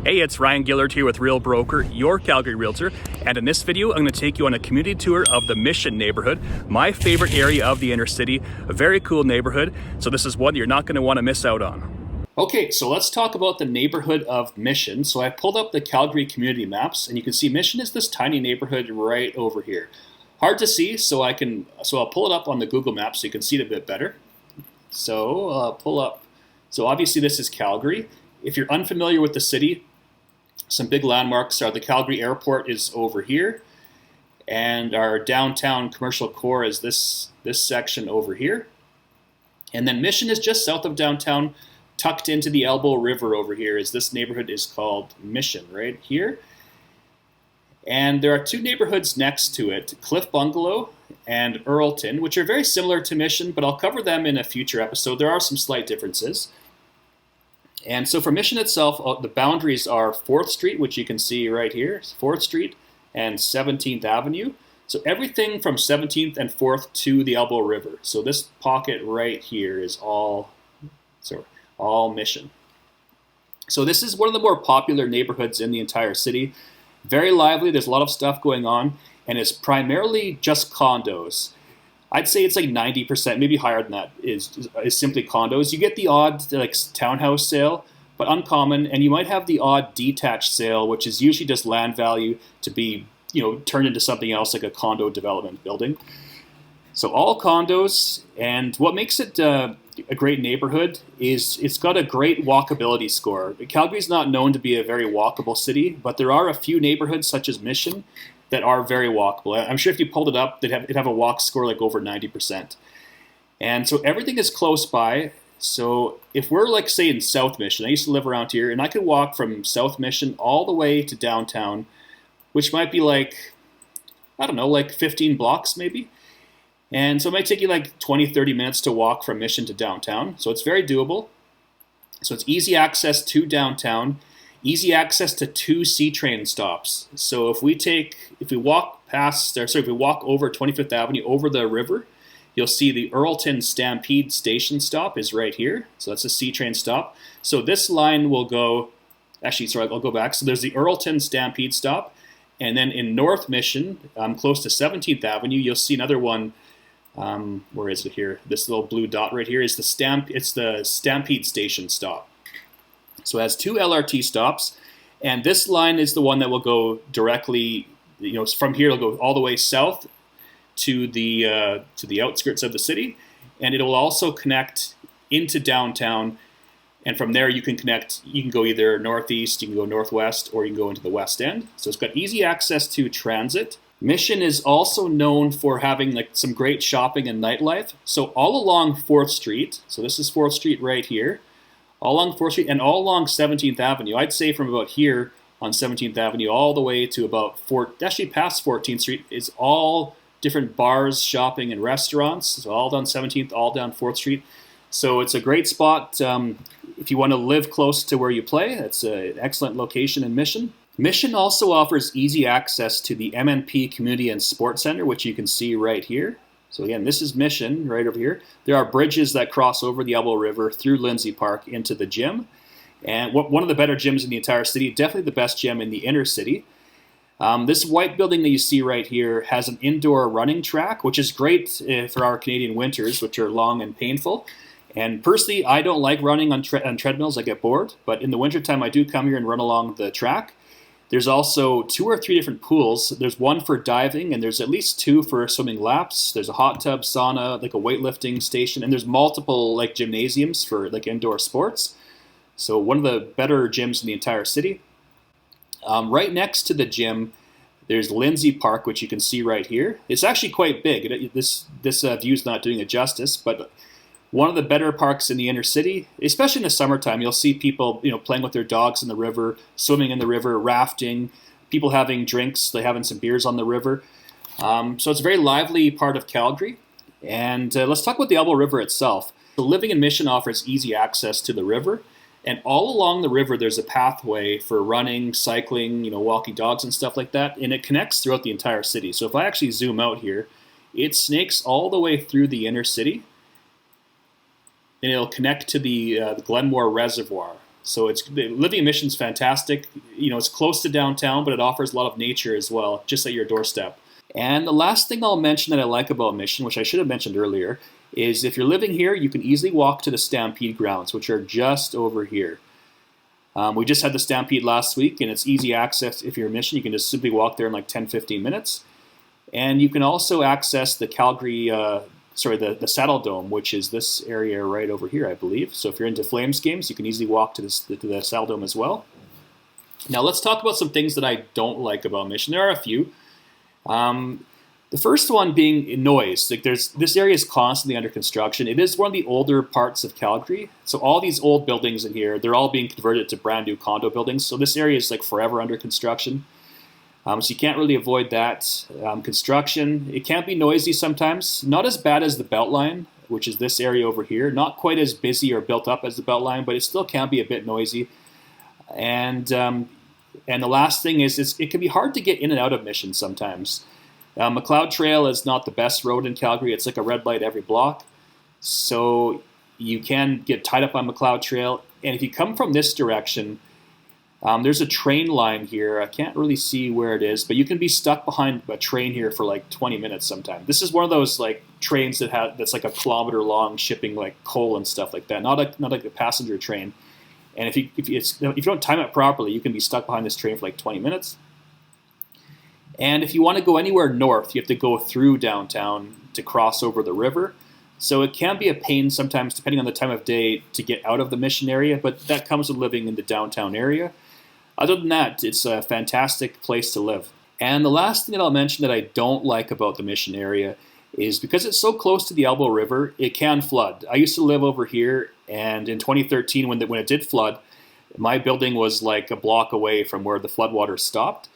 Hey, it's Ryan Gillard here with Real Broker, your Calgary Realtor, and in this video I'm going to take you on a community tour of the Mission neighborhood, my favorite area of the inner city, a very cool neighborhood, so this is one you're not going to want to miss out on. Okay, so let's talk about the neighborhood of Mission. So I pulled up the Calgary community maps, and you can see Mission is this tiny neighborhood right over here. Hard to see, so I'll pull it up on the Google Maps so you can see it a bit better. So pull up. So obviously this is Calgary. If you're unfamiliar with the city, some big landmarks are the Calgary Airport is over here, and our downtown commercial core is this section over here. And then Mission is just south of downtown, tucked into the Elbow River over here. This neighborhood is called Mission right here. And there are two neighborhoods next to it, Cliff Bungalow and Earlton, which are very similar to Mission, but I'll cover them in a future episode. There are some slight differences. And so for Mission itself, the boundaries are 4th Street, which you can see right here, 4th Street and 17th Avenue. So everything from 17th and 4th to the Elbow River. So this pocket right here is all Mission. So this is one of the more popular neighborhoods in the entire city. Very lively, there's a lot of stuff going on, and it's primarily just condos. I'd say it's like 90%, maybe higher than that, is simply condos. You get the odd like townhouse sale, but uncommon, and you might have the odd detached sale, which is usually just land value to be, turned into something else like a condo development building. So all condos, and what makes it a great neighborhood is it's got a great walkability score. Calgary's not known to be a very walkable city, but there are a few neighborhoods such as Mission that are very walkable. I'm sure if you pulled it up, it'd have a walk score like over 90%. And so everything is close by. So if we're like, say, in South Mission, I used to live around here, and I could walk from South Mission all the way to downtown, which might be like, I don't know, like 15 blocks maybe. And so it might take you like 20, 30 minutes to walk from Mission to downtown. So it's very doable. So it's easy access to downtown. Easy access to 2 C-train stops. So if we walk over 25th Avenue over the river, you'll see the Earlton Stampede station stop is right here. So that's a C-train stop. So this line will go, I'll go back. So there's the Earlton Stampede stop. And then in North Mission, close to 17th Avenue, you'll see another one. Where is it here? This little blue dot right here is it's the Stampede station stop. So it has 2 LRT stops, and this line is the one that will go directly, from here it'll go all the way south to the outskirts of the city, and it will also connect into downtown, and from there you can go either northeast, you can go northwest, or you can go into the west end. So it's got easy access to transit. Mission is also known for having like some great shopping and nightlife. So all along 4th Street, so this is 4th Street right here, all along 4th Street and all along 17th Avenue. I'd say from about here on 17th Avenue all the way to about past 14th Street is all different bars, shopping, and restaurants. So all down 17th, all down 4th Street. So it's a great spot if you want to live close to where you play. It's an excellent location in Mission. Mission also offers easy access to the MNP Community and Sports Center, which you can see right here. So again, this is Mission right over here. There are bridges that cross over the Elbow River through Lindsay Park into the gym. And one of the better gyms in the entire city, definitely the best gym in the inner city. This white building that you see right here has an indoor running track, which is great for our Canadian winters, which are long and painful. And personally, I don't like running on treadmills. I get bored. But in the wintertime, I do come here and run along the track. There's also 2 or 3 different pools. There's one for diving, and there's at least 2 for swimming laps. There's a hot tub, sauna, like a weightlifting station, and there's multiple like gymnasiums for like indoor sports. So one of the better gyms in the entire city. Right next to the gym, there's Lindsay Park, which you can see right here. It's actually quite big. This view is not doing it justice, but one of the better parks in the inner city, especially in the summertime. You'll see people, playing with their dogs in the river, swimming in the river, rafting, people having drinks, they're having some beers on the river. So it's a very lively part of Calgary. And let's talk about the Elbow River itself. So living in Mission offers easy access to the river. And all along the river, there's a pathway for running, cycling, walking dogs and stuff like that. And it connects throughout the entire city. So if I actually zoom out here, it snakes all the way through the inner city. And it'll connect to the Glenmore Reservoir. So living in Mission's fantastic. You know, it's close to downtown, but it offers a lot of nature as well, just at your doorstep. And the last thing I'll mention that I like about Mission, which I should have mentioned earlier, is if you're living here, you can easily walk to the Stampede grounds, which are just over here. We just had the Stampede last week, and it's easy access. If you're in Mission, you can just simply walk there in like 10-15 minutes. And you can also access the Calgary, the Saddle Dome, which is this area right over here, I believe. So if you're into Flames games, you can easily walk to the Saddle Dome as well. Now let's talk about some things that I don't like about Mission. There are a few. The first one being noise. Like this area is constantly under construction. It is one of the older parts of Calgary. So all these old buildings in here, they're all being converted to brand new condo buildings. So this area is like forever under construction. So you can't really avoid that. Construction, it can be noisy sometimes. Not as bad as the Beltline, which is this area over here. Not quite as busy or built up as the Beltline, but it still can be a bit noisy. And the last thing is it can be hard to get in and out of Mission sometimes. McLeod Trail is not the best road in Calgary. It's like a red light every block. So you can get tied up on McLeod Trail. And if you come from this direction, there's a train line here. I can't really see where it is, but you can be stuck behind a train here for like 20 minutes sometimes. This is one of those like trains that's like a kilometer long, shipping like coal and stuff like that. Not like a passenger train. And if you don't time it properly, you can be stuck behind this train for like 20 minutes. And if you want to go anywhere north, you have to go through downtown to cross over the river. So it can be a pain sometimes, depending on the time of day, to get out of the Mission area, but that comes with living in the downtown area. Other than that, it's a fantastic place to live. And the last thing that I'll mention that I don't like about the Mission area is because it's so close to the Elbow River, it can flood. I used to live over here, and in 2013, when it did flood, my building was like a block away from where the floodwaters stopped.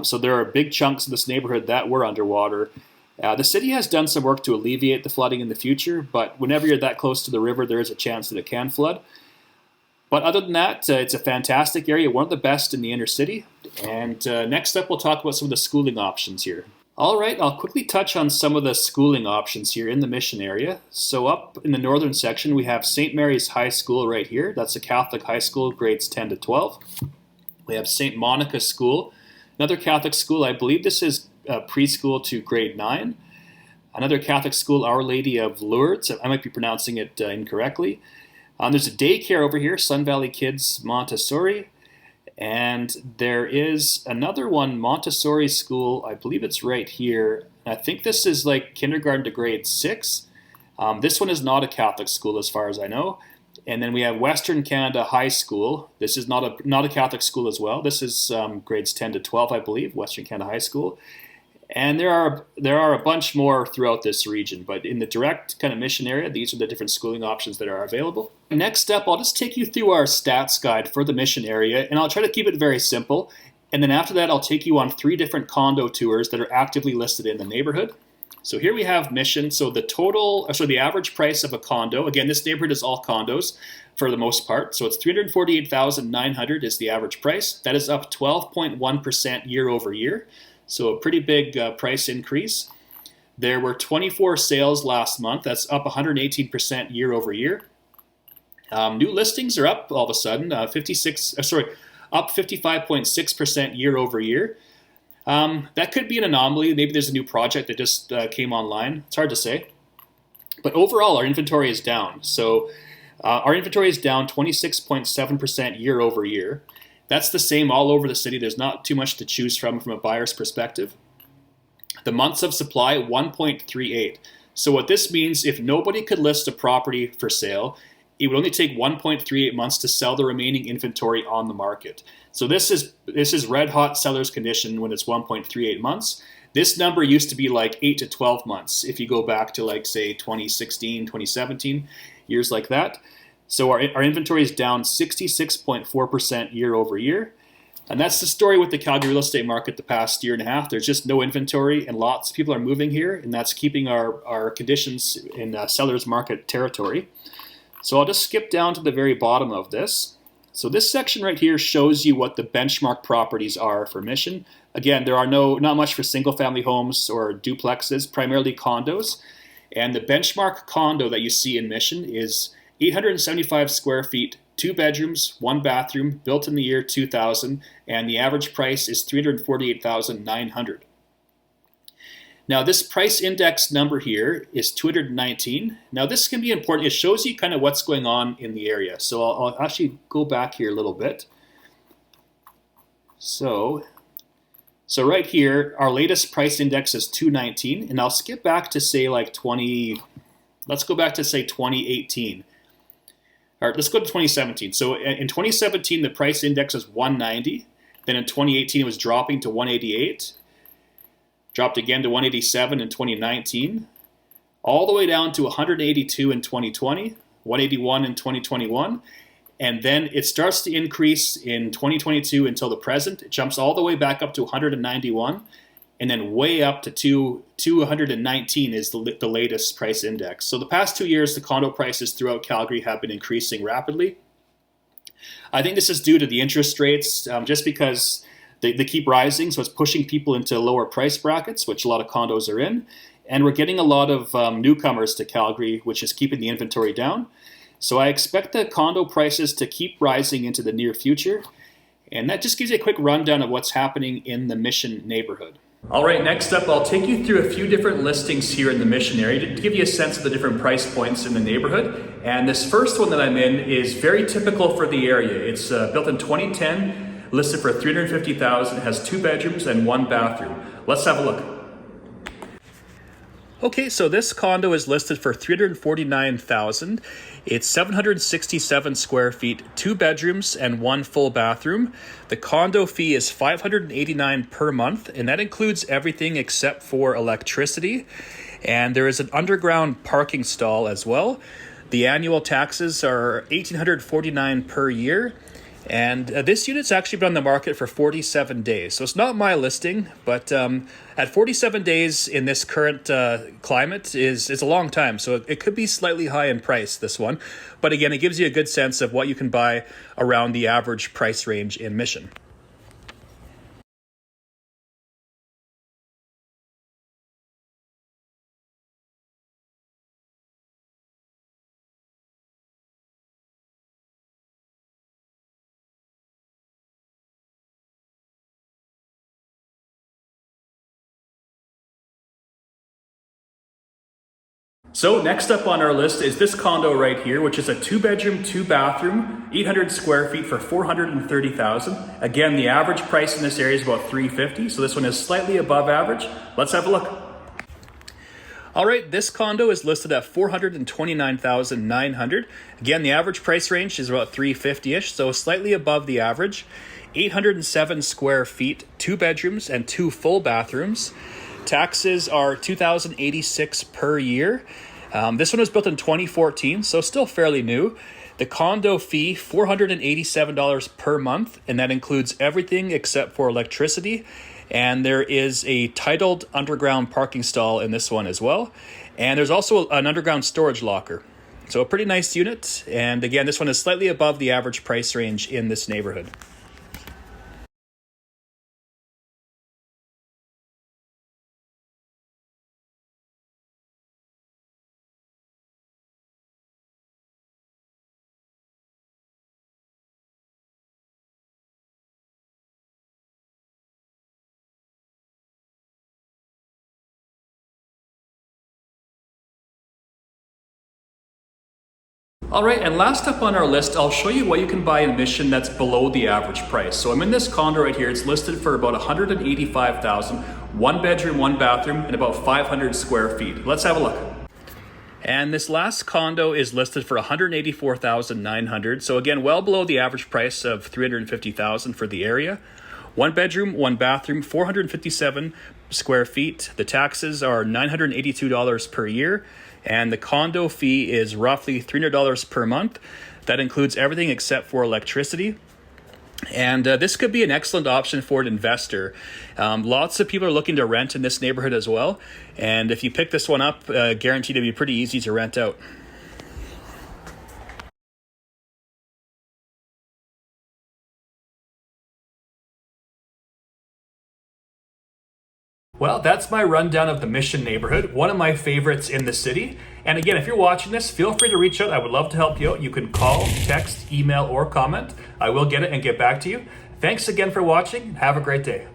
So there are big chunks of this neighborhood that were underwater. The city has done some work to alleviate the flooding in the future, but whenever you're that close to the river, there is a chance that it can flood. But other than that, it's a fantastic area, one of the best in the inner city. And next up, we'll talk about some of the schooling options here. All right, I'll quickly touch on some of the schooling options here in the Mission area. So up in the northern section, we have St. Mary's High School right here. That's a Catholic high school, grades 10 to 12. We have St. Monica School, another Catholic school. I believe this is preschool to grade 9. Another Catholic school, Our Lady of Lourdes. I might be pronouncing it incorrectly. There's a daycare over here, Sun Valley Kids Montessori. And there is another one, Montessori School. I believe it's right here. I think this is like kindergarten to grade 6. This one is not a Catholic school as far as I know. And then we have Western Canada High School. This is not a Catholic school as well. This is grades 10 to 12, I believe, Western Canada High School. And there are a bunch more throughout this region, but in the direct kind of Mission area, these are the different schooling options that are available. Next up, I'll just take you through our stats guide for the Mission area, and I'll try to keep it very simple. And then after that, I'll take you on 3 different condo tours that are actively listed in the neighborhood. So here we have Mission. So the average price of a condo, again, this neighborhood is all condos for the most part. So it's $348,900 is the average price. That is up 12.1% year over year. So a pretty big price increase. There were 24 sales last month. That's up 118% year over year. New listings are up all of a sudden, up 55.6% year over year. That could be an anomaly. Maybe there's a new project that just came online. It's hard to say. But overall, our inventory is down. So our inventory is down 26.7% year over year. That's the same all over the city. There's not too much to choose from a buyer's perspective. The months of supply, 1.38. So what this means, if nobody could list a property for sale, it would only take 1.38 months to sell the remaining inventory on the market. So this is red hot seller's condition when it's 1.38 months. This number used to be like 8 to 12 months if you go back to like say 2016, 2017, years like that. So our inventory is down 66.4% year over year. And that's the story with the Calgary real estate market the past year and a half. There's just no inventory and lots of people are moving here, and that's keeping our conditions in seller's market territory. So I'll just skip down to the very bottom of this. So this section right here shows you what the benchmark properties are for Mission. Again, there are not much for single family homes or duplexes, primarily condos. And the benchmark condo that you see in Mission is 875 square feet, 2 bedrooms, 1 bathroom, built in the year 2000, and the average price is $348,900. Now this price index number here is 219. Now this can be important. It shows you kind of what's going on in the area. So I'll actually go back here a little bit. So right here, our latest price index is 219, and I'll skip back to say like let's go back to say 2018. All right, let's go to 2017. So in 2017, the price index was 190. Then in 2018, it was dropping to 188. Dropped again to 187 in 2019, all the way down to 182 in 2020, 181 in 2021, and then it starts to increase in 2022 until the present. It jumps all the way back up to 191, and then way up to 219 is the latest price index. So the past 2 years, the condo prices throughout Calgary have been increasing rapidly. I think this is due to the interest rates, just because they keep rising, so it's pushing people into lower price brackets, which a lot of condos are in. And we're getting a lot of newcomers to Calgary, which is keeping the inventory down. So I expect the condo prices to keep rising into the near future. And that just gives you a quick rundown of what's happening in the Mission neighborhood. All right, next up, I'll take you through a few different listings here in the Mission area to give you a sense of the different price points in the neighborhood. And this first one that I'm in is very typical for the area. It's built in 2010. Listed for $350,000, has 2 bedrooms and 1 bathroom. Let's have a look. Okay, so this condo is listed for $349,000. It's 767 square feet, 2 bedrooms and 1 full bathroom. The condo fee is $589 per month, and that includes everything except for electricity. And there is an underground parking stall as well. The annual taxes are $1,849 per year. And this unit's actually been on the market for 47 days. So it's not my listing, but at 47 days in this current climate is a long time. So it could be slightly high in price, this one. But again, it gives you a good sense of what you can buy around the average price range in Mission. So next up on our list is this condo right here, which is a 2 bedroom, 2 bathroom, 800 square feet for $430,000. Again, the average price in this area is about $350,000, so this one is slightly above average. Let's have a look. All right, this condo is listed at $429,900. Again, the average price range is about $350,000-ish, so slightly above the average. 807 square feet, 2 bedrooms and 2 full bathrooms. Taxes are $2,086 per year. This one was built in 2014, so still fairly new. The condo fee, $487 per month, and that includes everything except for electricity. And there is a titled underground parking stall in this one as well. And there's also an underground storage locker. So a pretty nice unit. And again, this one is slightly above the average price range in this neighborhood. All right, and last up on our list, I'll show you what you can buy in Mission that's below the average price. So I'm in this condo right here. It's listed for about $185,000, 1 bedroom, 1 bathroom, and about 500 square feet. Let's have a look. And this last condo is listed for $184,900. So again, well below the average price of $350,000 for the area. 1 bedroom, 1 bathroom, 457 square feet. The taxes are $982 per year. And the condo fee is roughly $300 per month. That includes everything except for electricity. And this could be an excellent option for an investor. Lots of people are looking to rent in this neighborhood as well. And if you pick this one up, guaranteed to be pretty easy to rent out. Well, that's my rundown of the Mission neighborhood, one of my favorites in the city. And again, if you're watching this, feel free to reach out. I would love to help you out. You can call, text, email, or comment. I will get it and get back to you. Thanks again for watching. Have a great day.